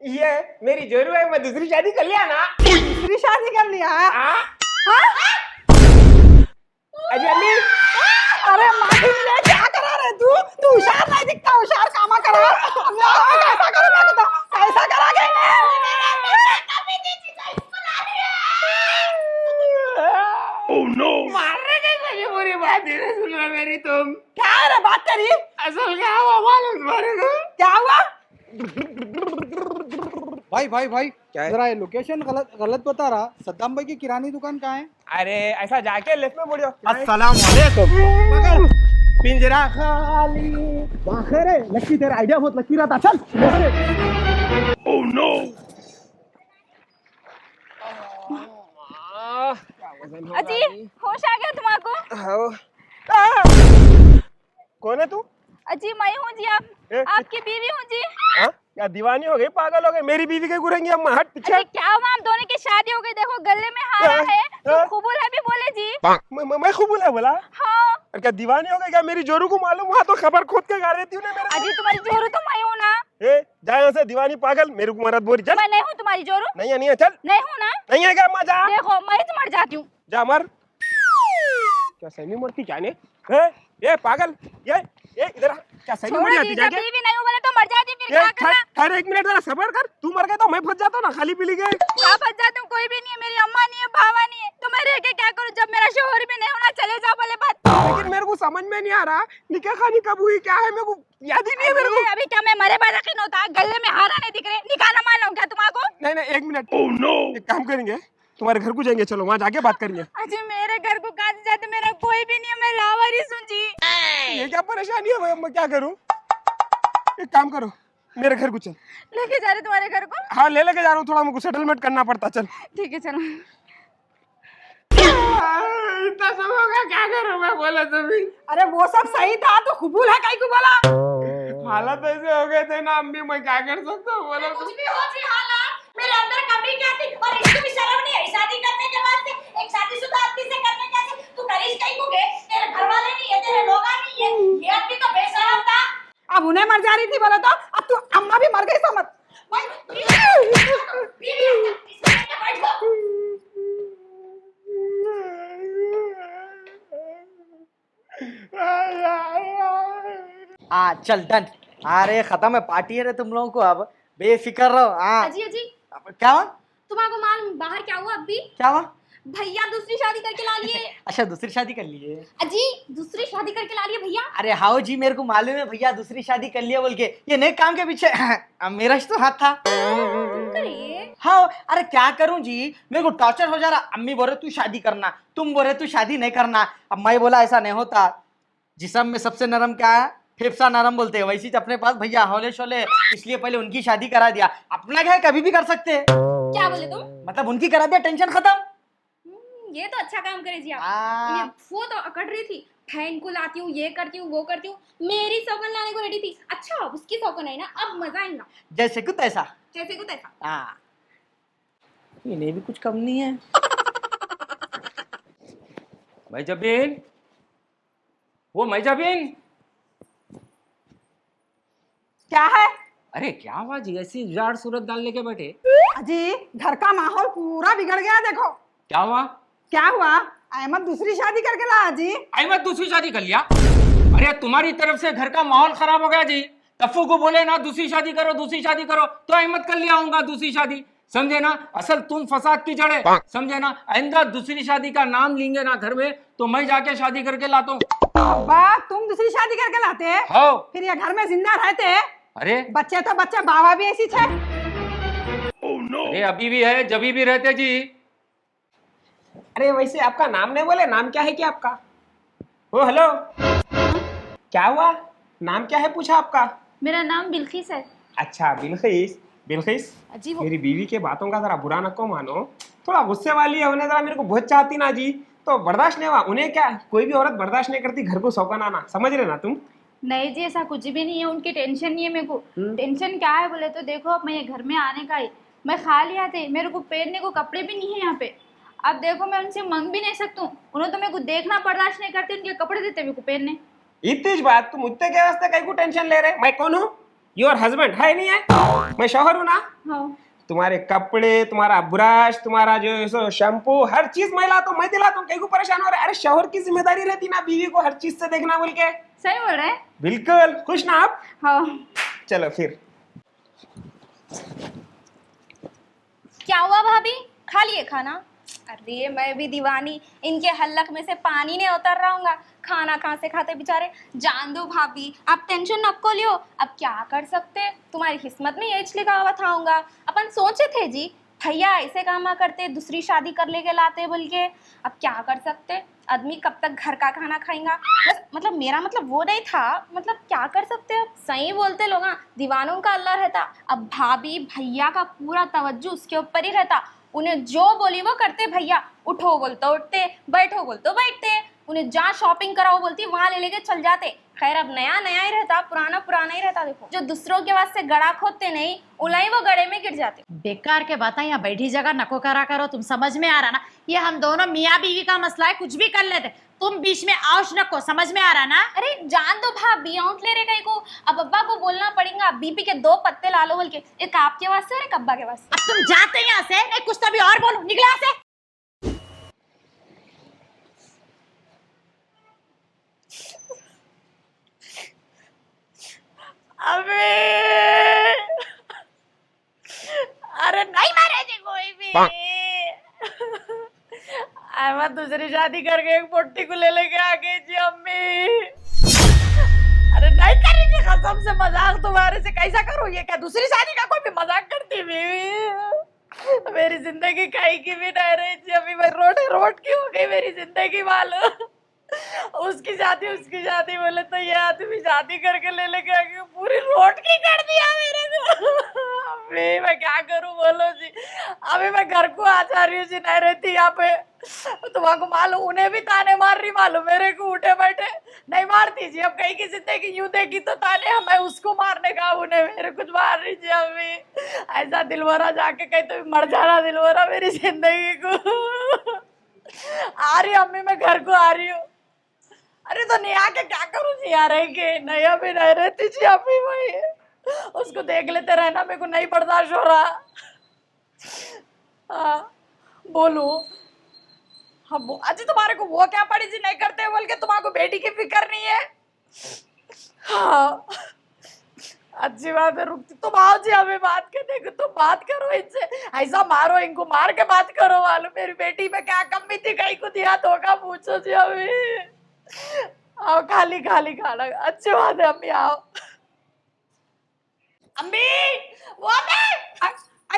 ये मेरी जोरू है, मैं दूसरी शादी कर लिया ना। दूसरी शादी कर लिया? हाँ? अजी अम्मी, अरे माटी ले, क्या करा रे तू? तू होशियार नहीं दिखता, होशियार कामा करा। कैसा करो मैं तो, कैसा करा ओह नो, मारने के कोई बुरी बात ही नहीं सुन रहा मेरी तुम। क्या है रे बात तेरी? असल क्या हुआ मालूम तुम्हारे को? क्या हुआ? भाई क्या है? जरा ये लोकेशन गलत बता रहा। सद्दाम भाई की किरानी दुकान कहाँ है? अरे ऐसा जाके लेफ्ट में मुड़ो। अस्सलाम वालेकुम। पिंजरा खाली। वाह रे, लक्की तेरा आइडिया बहुत लक्की रहा था। चल ओह नो, अजी होश आ गया तुम्हारे? कौन है तू? अजी मैं हूँ जी, ए, आपकी बीवी हूँ जी। हाँ? क्या दीवानी हो गई, पागल हो गई? मेरी बीवी के गुरेंगी अम्मा, हट पीछे। अजी क्या हुआ, हम दोनों की शादी हो गई, देखो गले में हारा है तो कबूल है भी बोले जी। मैं खूब है बोला। हाँ और क्या दीवानी हो गई क्या? मेरी जोरू को मालूम, वहाँ तो खबर खोद के गाड़ देती हूँ ना मेरे। अजी तुम्हारी जोरू तो मैं हूँ ना। ए जा यहाँ से, दीवानी पागल, मेरे को मरद बोरी। चल। मैं नहीं हूँ तुम्हारी जोरू। नहीं है, नहीं है, चल। नहीं हूँ ना। नहीं है क्या अम्मा? जा देखो मैं ही तो मर जाती हूँ। जा, मर। क्या सही मरती क्या ने? ये पागल, ये इधर आ। क्या सही मर छोड़ो जाती जी, क्या? जब बीवी नहीं हूँ बोले तो मर जाती, फिर ये क्या करना? ठहर एक मिनट, जरा सब्र कर। तू मर गए तो मैं फंस जाता हूँ ना, खाली पीली गए। क्या फंस जाती हूँ? कोई भी नहीं है, मेरी अम्मा नहीं है, भावा नहीं है, तो मैं रह के क्या करूँ? जब मेरा शोहर भी नहीं होना, चले जाओ बोले बात। लेकिन मेरे को समझ में नहीं आ रहा, निकाह खानी कब हुई, क्या है, मेरे को याद ही नहीं है मेरे को। अभी क्या मैं मरे बाद यकीन होता है? गले में हारा नहीं दिख रहे, निकाह मान लो क्या तुम्हारे? नहीं नहीं, एक मिनट। ओह नो, एक काम करेंगे, तुम्हारे घर को जाएंगे, चलो वहाँ जाके बात करेंगे। अजी मेरे घर को कहा जाते, मेरा कोई भी नहीं है, मैं लावारिस हूँ जी। ये क्या परेशानी है, मैं क्या करूँ? एक काम करो, मेरे घर को चल। लेके जा रहे तुम्हारे घर को? हाँ ले लेके जा रहा हूँ, थोड़ा मुझको सेटलमेंट करना पड़ता। चल। ठीक है चलो। इतना सब होगा, क्या करूँ मैं, बोला तो भी। अरे वो सब सही था तो कबूल है काई को बोला? हालत ऐसे हो गए थे ना अम्मी, मैं क्या कर सकता हूँ, बोला तो। कुछ भी हो जी हालात, मेरे अंदर कमी क्या थी? और इसको भी शर्म नहीं आई शादी करने के बाद से? एक शादीशुदा आदमी से करने कैसे? तू करीज कहीं को गए, तेरे घर वाले नहीं है, तेरे लोग नहीं है, ये आदमी तो बेशरम था। अब उन्हें मर जा रही थी बोला तो अब तू अम्मा भी मर गई समझ। चल डन। अरे खत्म है पार्टी है रे तुम लोगों को, अब बेफिक्र रहो। अजी अजी, क्या हुआ? तुम्हारे मालूम बाहर क्या हुआ? अभी क्या हुआ? भैया दूसरी शादी करके ला लिए। अच्छा दूसरी शादी कर ली है? अजी दूसरी शादी करके ला लिए भैया। अरे हाओ जी, मेरे को मालूम है भैया दूसरी शादी कर लिया बोल के। ये नए काम के पीछे मेरा ही तो हाथ था। हाँ, अरे क्या करूं जी, मेरे को टॉर्चर हो जा रहा। अम्मी बोले तू शादी करना, तुम बोले तू शादी नहीं करना। अब मैं बोला ऐसा नहीं होता, जिस्म में सबसे नरम क्या है? फेफसा नरम बोलते हैं, वैसे अपने पास भैया हौले शोले, इसलिए पहले उनकी शादी करा दिया। अपना क्या है, कभी भी कर सकते हैं। क्या बोले तुम? मतलब उनकी करा दिया, टेंशन खत्म। ये तो अच्छा काम करे जी आप। हाँ। ये वो तो अकड़ रही थी, फैन को लाती हूँ, ये करती हूँ, वो करती हूँ, मेरी सौगन लाने को रेडी थी। अच्छा उसकी सौगन है ना, अब मजा आएगा। जैसे कुछ ऐसा। जैसे को तैसा। हाँ, इन्हें भी कुछ कम नहीं है। भाई जबीन, वो मैं जबीन। क्या है? अरे क्या हुआ जी, ऐसी जाड़ सूरत डालने के बैठे? अजी घर का माहौल पूरा बिगड़ गया देखो। क्या हुआ? क्या हुआ? अहमद दूसरी शादी करके ला जी। अहमद दूसरी शादी कर लिया? अरे तुम्हारी तरफ से घर का माहौल खराब हो गया जी। तफ्फू को बोले ना दूसरी शादी करो, दूसरी शादी करो, तो अहमद कर लिया होगा दूसरी शादी। समझे ना, असल तुम फसाद की जड़े, समझे ना। आइंदा दूसरी शादी का नाम लेंगे ना घर में, तो मैं जाके शादी करके लाता हूँ। अब्बा तुम दूसरी शादी करके लाते हैं? हाँ। फिर ये घर में जिंदा रहते हैं? अरे बच्चे तो बच्चे, बाबा भी ऐसी छे। अरे अभी भी है, जभी भी रहते जी। अरे वैसे आपका नाम नहीं बोले, नाम क्या है क्या आपका? ओ हेलो, क्या हुआ, नाम क्या है पूछा आपका? मेरा नाम बिल्किस है। अच्छा बिल्किस। बिल्किस, अजी वो मेरी बीवी के बातों का जरा बुरा नको मानो, थोड़ा गुस्से वाली है, उन्हें जरा मेरे को बहुत चाहती ना जी, तो बर्दाश्त नहीं हुआ। उन्हें क्या, कोई भी औरत बर्दाश्त नहीं करती घर को सौकन आना, समझ रहे ना तुम? नहीं जी, ऐसा कुछ भी नहीं है, उनकी टेंशन नहीं है मेरे को। टेंशन क्या है बोले तो देखो, अब मैं ये घर में आने का ही, मैं खा लिया थे, मेरे को पहनने को कपड़े भी नहीं है यहाँ पे। अब देखो मैं उनसे मांग भी नहीं सकती हूँ, उन्हें तो मेरे को देखना बर्दाश्त नहीं करते, उनके कपड़े देते मेरे को पहनने। इतनी बात तुम मुझसे क्या वास्ते कहीं को टेंशन ले रहे? मैं कौन हूँ? योर हस्बैंड है नहीं है, मैं शौहर हूँ ना। हाँ तुम्हारे कपड़े, तुम्हारा ब्रश, तुम्हारा जो शैम्पू, हर चीज मैं लाता हूँ, मैं दिलाता हूँ। कहीं को परेशान हो रहा है? अरे शौहर की जिम्मेदारी रहती ना बीवी को हर चीज से देखना बोल के। सही बोल रहे हैं। बिल्कुल। खुश ना आप? हाँ। चलो फिर। क्या हुआ भाभी, खा लिए खाना? अरे मैं भी दीवानी, इनके हल्लक में से पानी नहीं उतर रहा हूँगा। खाना कहाँ से खाते बेचारे। जान दो भाभी, आप टेंशन नको लियो। अब क्या कर सकते, तुम्हारी किस्मत में यही लिखा हुआ था होगा। अपन सोचे थे जी भैया ऐसे काम करते, दूसरी शादी कर लेके लाते बोल के। अब क्या कर सकते, आदमी कब तक घर का खाना खाएगा। बस मतलब मेरा मतलब वो नहीं था, मतलब क्या कर सकते हो। सही बोलते लोग, दीवानों का अल्लाह रहता। अब भाभी भैया का पूरा तवज्जो उसके ऊपर ही रहता। उन्हें जो बोली वो करते भैया। उठो बोलते उठते, बैठो बोलते बैठते। उन्हें जहाँ शॉपिंग कराओ बोलती वहाँ ले लेके चल जाते। खैर अब नया नया ही रहता, पुराना पुराना ही रहता। देखो जो दूसरों के वास्ते गड़ा खोदते नहीं, उलाई वो गड़े में गिर जाते। बेकार के बातें यहाँ बैठी जगह नको करा करो। तुम समझ में आ रहा ना, ये हम दोनों मियाँ बीवी का मसला है, कुछ भी कर लेते। तुम बीच में आओश नको, समझ में आ रहा ना? अरे जान दो भाभी, आउट ले रहे कहीं को। अब अब्बा को बोलना पड़ेगा बीपी के 2 पत्ते ला लो बोल के। एक आपके वास्ते और एक अब्बा के वास्ते। अब तुम जाते यहाँ से, नहीं कुछ तो भी और बोलो, निकला से। अबे अरे नहीं मारेगी कोई भी। मैं दूसरी शादी करके एक पोटी को ले लेके आ गई जी अम्मी। अरे नहीं करेंगे कसम से, मजाक तुम्हारे से कैसा करूँ। ये क्या दूसरी शादी का कोई भी मजाक करती बीवी। मेरी जिंदगी कहीं की भी नहीं रही थी अभी। मैं रोड की हो गई मेरी जिंदगी वालों। उसकी शादी बोले तो ये आदमी शादी करके ले लेके आ गया, पूरी रोड की कर दिया मेरे को। अभी मैं क्या करूं बोलो जी। अभी मैं घर को आ जा रही हूँ जी, नहीं रहती यहाँ पे। तुम्हारा मालूम, उन्हें भी ताने मार रही मालूम, मेरे को उठे बैठे नहीं मारती जी। अब कहीं की जिंदगी यूं देखी तो ताने हमें उसको मारने का, उन्हें मेरे कुछ मार रही जी। अभी ऐसा दिलवरा जाके कहीं तो मर जाना दिलवरा मेरी जिंदगी को। आ रही अम्मी, मैं घर को आ रही हूँ। अरे तो नहीं आके क्या करूँ जी, यार है कि नहीं अभी नहीं रहती जी अभी। वही उसको देख लेते रहना मेरे को नहीं बर्दाश्त हो रहा। बोलो। हाँ अजी तुम्हारे को वो क्या पड़ी जी नहीं करते बोल के, तुम्हारे को बेटी की फिक्र नहीं है। हाँ अच्छी बात है, रुकती तुम आओ जी हमें बात करने को। तुम बात करो इनसे, ऐसा मारो इनको, मार के बात करो। मालूम मेरी बेटी में क्या कमी थी, कहीं को दिया धोखा, पूछो जी अभी। आओ खाली खाली खाना, अच्छी बात है अम्मी आओ। अम्मी वो अम्मी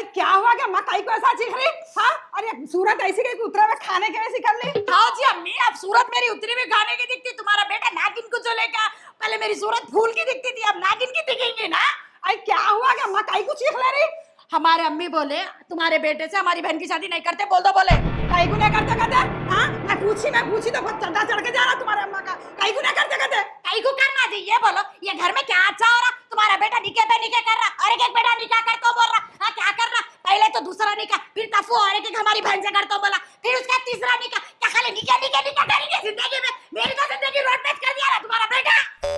क्या हुआ, क्या माँ कहीं को ऐसा चीख रही? हाँ अरे सूरत ऐसी कहीं उतरा में खाने के वैसी कर ली। हाँ जी अम्मी, अब सूरत मेरी उतरी में खाने की दिखती। तुम्हारा बेटा नागिन को जो लेकर पहले मेरी सूरत फूल की दिखती थी, अब नागिन की दिखेंगी ना। अरे क्या हुआ, क्या माँ कहीं को चीख ले रही? हमारे अम्मी बोले तुम्हारे बेटे से हमारी बहन की शादी नहीं करते, बोल दो बोले। कहीं को नहीं करते कहते। हाँ मैं पूछी तो बहुत चढ़ा चढ़ के जा रहा तुम्हारे अम्मा का। कहीं को नहीं करते कहते। कहीं को करना जी, ये बोलो ये घर में क्या अच्छा हो रहा? तुम्हारा बेटा निकाह पे निकाह कर रहा, और एक बेटा निकाह कर तो बोल रहा। हाँ क्या कर रहा, पहले तो दूसरा निकाह, फिर तफू और एक हमारी बहन से कर तो बोला, फिर उसका तीसरा निकाह। क्या खाली निकाह करेंगे जिंदगी में? मेरी तो जिंदगी रोड कर दिया तुम्हारा बेटा।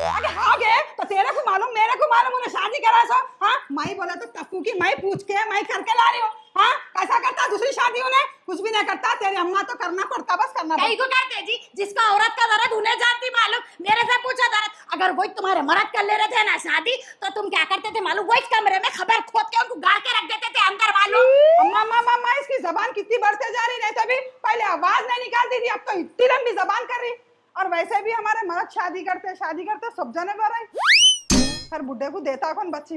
अरे हाँ गे तो तेरे को मालूम, मेरे को मालूम, उन्हें शादी करा सो। हाँ माई बोला तो टप्पू की मैं पूछ के मैं करके ला रही हूँ। हाँ कैसा करता दूसरी शादी उन्हें? कुछ भी नहीं करता, तेरी अम्मा तो करना पड़ता, बस करना पड़ता। को करते जी, जिसका औरत का दर्द उन्हें जानती मालूम। मेरे से पूछा दर्द, अगर वही तुम्हारे मर्द कर ले रहे थे ना शादी, तो तुम क्या करते थे मालूम? वही कमरे में खबर खोद के उनको गाड़ के रख देते थे अंदर मालूम। अम्मा इसकी जबान कितनी बढ़ते जा रही, नहीं तभी पहले आवाज नहीं निकालती थी, अब तो इतनी लंबी जबान कर रही। और वैसे भी हमारे मर्द शादी करते सब जने बोल रहे, फिर बुड्ढे को देता कौन बच्ची?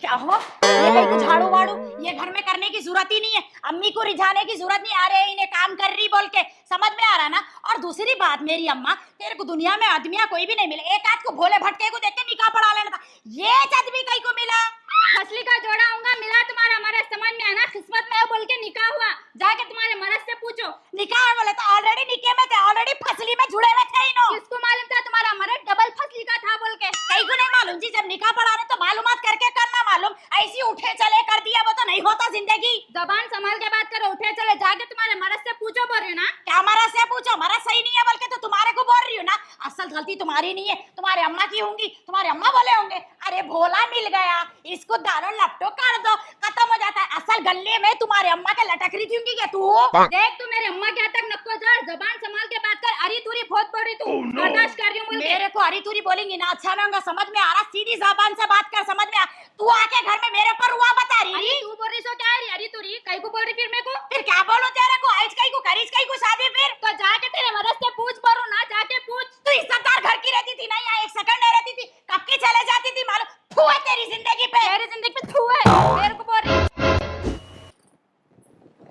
क्या हुआ? ये कहीं कुछ झाड़ू वाड़ू ये घर में करने की जरूरत ही नहीं है, अम्मी को रिझाने की जरूरत नहीं। आ रहे इन्हें काम कर रही बोल के, समझ में आ रहा ना? और दूसरी बात मेरी अम्मा, तेरे को दुनिया में आदमिया कोई भी नहीं मिले, एक आध को भोले भटके को देख के निकाह पढ़ा लेना था। ये आदमी कहीं को मिला? फसली का जोड़ा होगा मिला तुम्हारा, हमारे समझ में आना किस्मत में बोल के निकाह हुआ। जाके तुम्हारे मर्द से पूछो। निकाह बोले तो ऑलरेडी निकाह में थे, ऑलरेडी फसली में जुड़े हुए थे इनो। किसको मालूम था तुम्हारा मर्द डबल फसली का था बोल के? कहीं को नहीं मालूम जी, जब निकाह पढ़ा रहे तो मालूमात करके करना मालूम, ऐसी उठे चले कर दिया वो तो नहीं होता जिंदगी। जबान संभाल के बात करो, उठे चले जाके तुम्हारे मर्द से पूछो बोल रही हो ना। क्या मर्द से पूछो? मर्द सही नहीं है बोल के तो तुम्हारे को बोल रही हूँ ना। असल गलती तुम्हारी नहीं है, तुम्हारे अम्मा की होंगी, तुम्हारे अम्मा बोले होंगे अरे भोला मिल गया, इसको दानो लपटो कर दो, खत्म हो जाता है। असल गले में तुम्हारे अम्मा के लटक रही थी होंगी क्या तू? देख तू मेरे अम्मा के तक नको जा, जबान संभाल के बात कर। अरी तुरी बहुत बड़ी तू बर्दाश्त कर रही हूँ मेरे को हरी तुरी बोलेंगी ना अच्छा ना होगा, समझ में आ रहा? सीधी जबान से बात कर, समझ में आ। तू आके घर में मेरे पर हुआ बता रही अरे तू बोल रही सो क्या है? अरे तुरी कई को बोल रही फिर मेरे को? फिर क्या बोलो तेरे को? आज कई को करीज कई को शादी फिर तो जाके तेरे मदद से पूछ परो ना, जाके पूछ। तू इज्जतदार घर की रहती थी ना, यहाँ एक सेकंड नहीं रहती थी, कब की चले जाती थी मालूम? थू है तेरी जिंदगी पे, तेरी जिंदगी पे थू है, मेरे को बोल रही।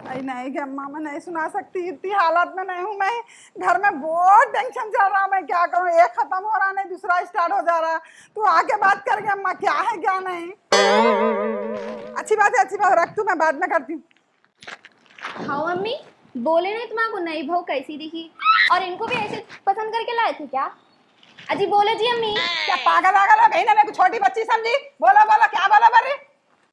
नहीं नहीं कि अम्मा मैं नहीं सुना सकती, इतनी हालत में नहीं हूँ मैं। घर में बहुत टेंशन चल रहा, मैं क्या करूँ? एक खत्म हो रहा नहीं दूसरा स्टार्ट हो जा रहा। तू आके बात करके अम्मा क्या है क्या नहीं। अच्छी बात है, अच्छी बात है, रख तू, मैं बाद में करती हूँ। हाँ मम्मी, बोले नहीं तुम्हारे नई बहू कैसी दिखी, और इनको भी ऐसे पसंद करके लाए थे क्या? अजी बोले जी अम्मी। क्या पागल वागल हो गई ना? मेरे को छोटी बच्ची समझी? बोलो बोलो क्या बोला बरे?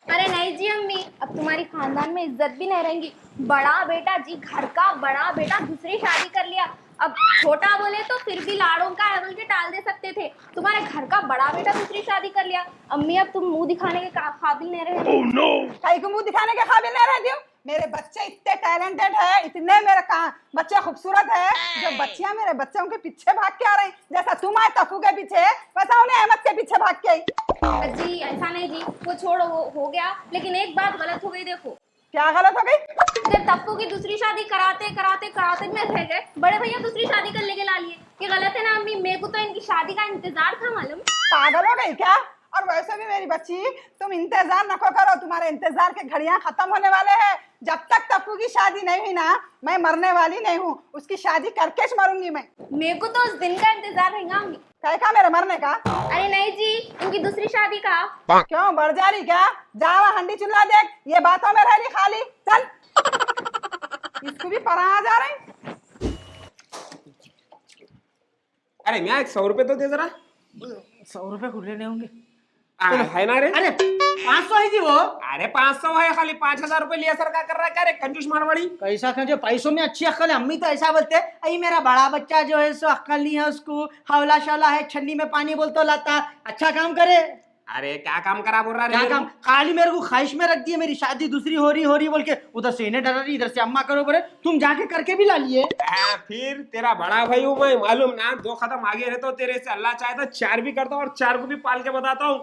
अरे नहीं जी अम्मी, अब तुम्हारी खानदान में इज्जत भी नहीं रहेंगी। बड़ा बेटा जी, घर का बड़ा बेटा दूसरी शादी कर लिया, अब छोटा बोले तो फिर भी लाड़ों का है बोल के टाल दे सकते थे। तुम्हारे घर का बड़ा बेटा दूसरी शादी कर लिया, अम्मी अब तुम मुंह दिखाने के काबिल नहीं रहे। कहीं को मुंह दिखाने के काबिल नहीं रहती हूँ? मेरे बच्चे इतने टैलेंटेड है, इतने मेरे बच्चे खूबसूरत है, जो बच्चियां मेरे बच्चों के पीछे भाग के आ रही, जैसा तुम आए तफू के पीछे, वैसा उन्हें अहमद के पीछे भाग के आई। जी ऐसा नहीं जी, वो छोड़ो, वो हो गया, लेकिन एक बात गलत हो गई। देखो क्या गलत हो गई? जब तप्पू की दूसरी शादी कराते कराते कराते में रह गए, बड़े भैया दूसरी शादी कर लेके ला लिए। ये गलत है ना अम्मी? मेरे को तो इनकी शादी का इंतजार था मालूम। पागल हो गई क्या? और वैसे भी मेरी बच्ची, तुम इंतजार नको करो, तुम्हारे इंतजार के घड़ियां खत्म होने वाले हैं। जब तक तप्पू की शादी नहीं हुई ना, मैं मरने वाली नहीं हूँ, उसकी शादी करके मरूंगी मैं। मेरे को तो उस दिन का इंतजार रहेगा अम्मी। क्या का मेरे मरने का? अरे नहीं जी, इनकी दूसरी शादी का। क्यों बढ़ जा रही क्या? जावा हंडी चुल्ला देख, ये बातों में रह रही खाली, चल। इसको भी परा आ जा रहे। अरे मैं 100 रुपए तो दे जरा। 100 रुपए खुले नहीं होंगे? है ना रे? अरे 500 ही थी वो। अरे 500 है, खाली 5000 रुपए लिया सरकार कर रहा है क्या रे कंजूस मारवाड़ी। कैसा जो पैसों में अच्छी अक्ल है, अम्मी तो ऐसा बोलते हैं, अई मेरा बड़ा बच्चा जो है सो अक्ल नहीं है, उसको हवला शाला है, छन्नी में पानी बोलता लाता, अच्छा काम करे। अरे क्या काम करा बोल रहा क्या रे? काम? खाली मेरे को ख्वाहिश में रख दिए, मेरी शादी दूसरी हो रही बोल के, उधर से इन्हें डर रही, इधर से अम्मा करो बोले, तुम जाके करके भी ला लिए। फिर तेरा बड़ा भाई हूँ मैं, मालूम ना? 2 कदम आगे रहता हूँ तेरे से, अल्लाह चाहे तो 4 भी करता हूँ, और 4 को भी पाल के बताता हूँ।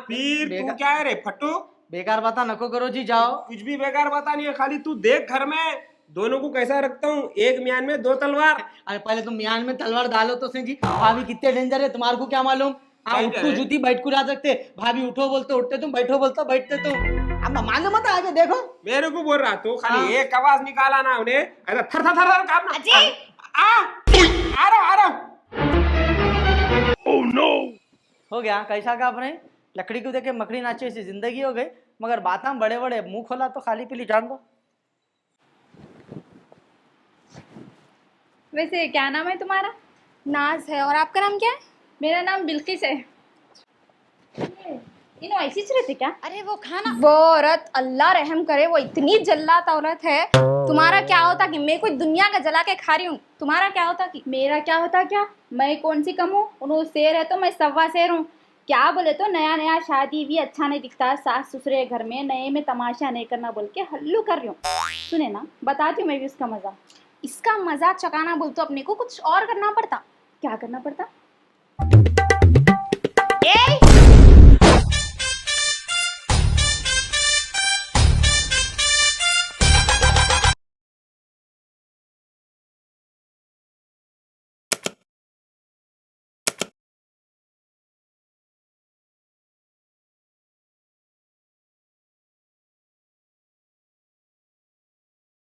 फिर तू क्या है रे फट्टू? बेकार बात नको करो जी, जाओ। कुछ भी बेकार बात नहीं है, खाली तू देख घर में दोनों को कैसा रखता हूँ, एक म्यान में 2 तलवार। अरे पहले तुम म्यान में तलवार डालो तो सही जी, भाभी कितने डेंजर है तुम्हारे को क्या मालूम? उठो जूती बैठ को जा सकते, भाभी उठो बोलते उठते तुम, बैठो बोलते बैठते तुम। अब मालूम मत आगे देखो। मेरे को बोल रहा तू, खाली एक आवाज निकाला ना उन्हें, ऐसा थर थर थर काम ना। अजी! आ रहा ओह नो! हो गया कैसा का अपने लकड़ी को देखे मकड़ी नाचे ऐसी जिंदगी हो गई, मगर बात हम बड़े बड़े मुंह खोला तो खाली पीली जान दो। वैसे क्या नाम है तुम्हारा? नाज है, और आपका नाम क्या है? मेरा नाम बिल्किस है। इन ऐसी रहते क्या? अरे वो खाना, वो औरत अल्लाह रहम करे, वो इतनी जल्लात औरत है। तुम्हारा क्या होता कि मैं कोई दुनिया का जला के खा रही हूँ, तुम्हारा क्या होता कि? मेरा क्या होता क्या? मैं कौन सी कम हूँ? उन्होंने शेर है तो मैं 1.25 शेर हूँ। क्या बोले तो नया नया शादी भी अच्छा नहीं दिखता, सास ससुरे घर में नए में तमाशा नहीं करना बोल के हल्लू कर रही हूँ। सुने ना, बताती हूँ मैं भी उसका मजा। इसका मजाक चकाना बोल तो अपने को कुछ और करना पड़ता। क्या करना पड़ता?